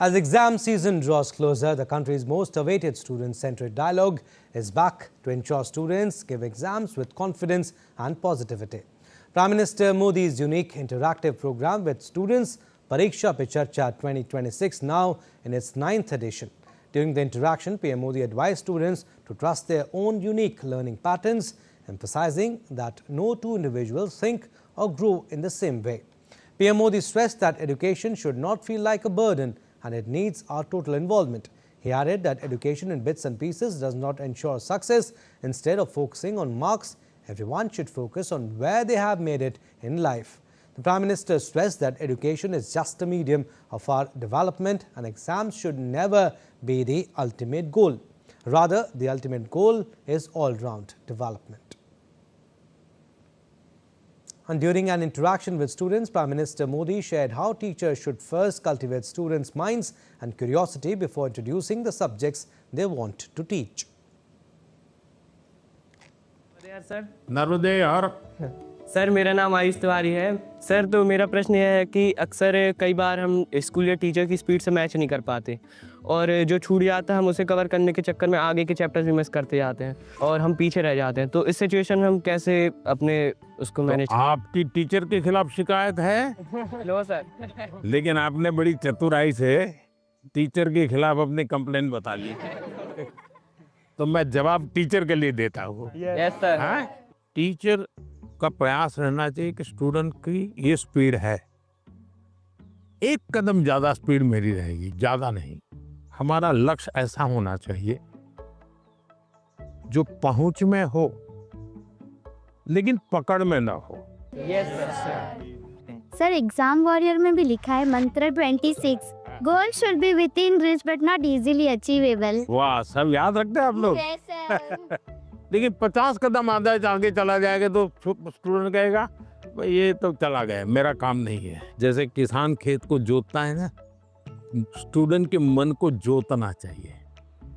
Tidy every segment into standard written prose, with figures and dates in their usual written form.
As exam season draws closer, the country's most awaited student-centered dialogue is back to ensure students give exams with confidence and positivity. Prime Minister Modi's unique interactive program with students, Pariksha Pe Charcha 2026, now in its 9th edition. During the interaction, PM Modi advised students to trust their own unique learning patterns, emphasizing that no two individuals think or grow in the same way. PM Modi stressed that education should not feel like a burden and it needs our total involvement. He added that education in bits and pieces does not ensure success. Instead of focusing on marks, everyone should focus on where they have made it in life. The Prime Minister stressed that education is just a medium of our development and exams should never be the ultimate goal. Rather, the ultimate goal is all-round development. And during an interaction with students, Prime Minister Modi shared how teachers should first cultivate students' minds and curiosity before introducing the subjects they want to teach. नर्मदे और sir, मेरा नाम आयुष तिवारी है। Sir, तो मेरा प्रश्न यह है कि अक्सर कई बार हम स्कूल या टीचर की स्पीड से मैच नहीं कर पाते और जो छूट जाता है हम उसे कवर करने के चक्कर में आगे के चैप्टर्स भी मिस करते जाते हैं और हम पीछे रह जाते हैं। तो इस सिचुएशन में हम कैसे अपने उसको मैनेज आपकी टीचर के खिलाफ शिकायत है? लो सर। लेकिन आपने बड़ी चतुराई से टीचर के खिलाफ अपनी कंप्लेंट बता ली। तो मैं जवाब टीचर के लिए देता हूँ। Yes sir. हाँ? टीचर का प्रयास रहना चाहिए कि स्टूडेंट की ये स्पीड है, एक कदम ज्यादा स्पीड मेरी रहेगी, ज्यादा नहीं। हमारा लक्ष्य ऐसा होना चाहिए जो पहुंच में हो लेकिन पकड़ में ना हो। Yes sir. Sir, exam warrior में भी लिखा है मंत्र 26, goal should be with in reach but not easily achievable. वाह, सब याद रखते हैं आप लोग। लेकिन 50 कदम आगे चला जाएगा तो स्टूडेंट कहेगा भाई ये तो चला गया, मेरा काम नहीं है। जैसे किसान खेत को जोतता है ना, स्टूडेंट के मन को जोतना चाहिए।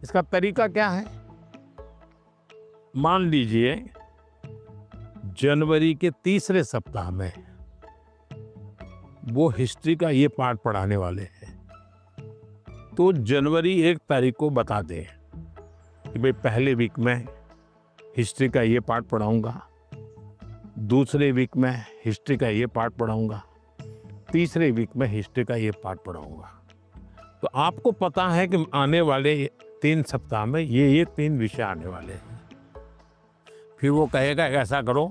इसका तरीका क्या है? मान लीजिए जनवरी के तीसरे सप्ताह में वो हिस्ट्री का ये पाठ पढ़ाने वाले हैं, तो जनवरी 1 तारीख को बता दें कि भाई पहले वीक में हिस्ट्री का ये पार्ट पढ़ाऊंगा, दूसरे वीक में हिस्ट्री का ये पार्ट पढ़ाऊंगा, तीसरे वीक में हिस्ट्री का ये पार्ट पढ़ाऊंगा। तो आपको पता है कि आने वाले 3 सप्ताह में ये 3 विषय आने वाले हैं। फिर वो कहेगा ऐसा करो,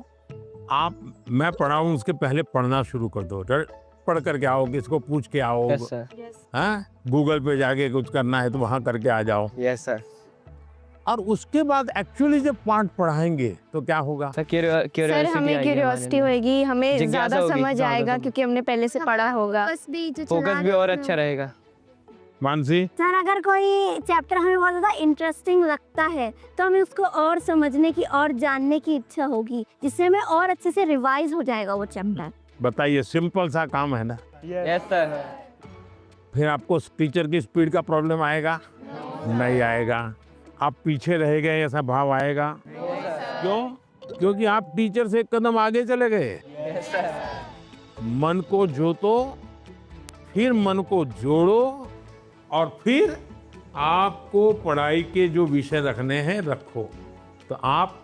आप मैं पढ़ाऊँ उसके पहले पढ़ना शुरू कर दो, पढ़ करके आओ, किसको पूछ के आओ। Yes sir. हाँ, गूगल पे जाके कुछ करना है तो वहाँ करके आ जाओ। Yes sir. और उसके बाद एक्चुअली जब पाठ पढ़ाएंगे तो क्या होगा? सर, हमें क्यूरियोसिटी होगी, हमें ज्यादा समझ आएगा क्योंकि हमने पहले से पढ़ा होगा। फोकस भी और अच्छा रहेगा। मानसी सर, अगर कोई चैप्टर हमें बहुत ज्यादा इंटरेस्टिंग लगता है तो हमें उसको और समझने की और जानने की इच्छा होगी, जिससे हमें और अच्छे से रिवाइज हो जाएगा वो चैप्टर। बताइए, सिंपल सा काम है ना। Yes sir. फिर आपको टीचर की स्पीड का प्रॉब्लम आएगा? नहीं आएगा। आप पीछे रह गए ऐसा भाव आएगा? क्यों? क्योंकि आप टीचर से एक कदम आगे चले गए। मन को जोतो, फिर मन को जोड़ो और फिर आपको पढ़ाई के जो विषय रखने हैं रखो, तो आप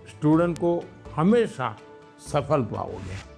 स्टूडेंट को हमेशा सफल पाओगे।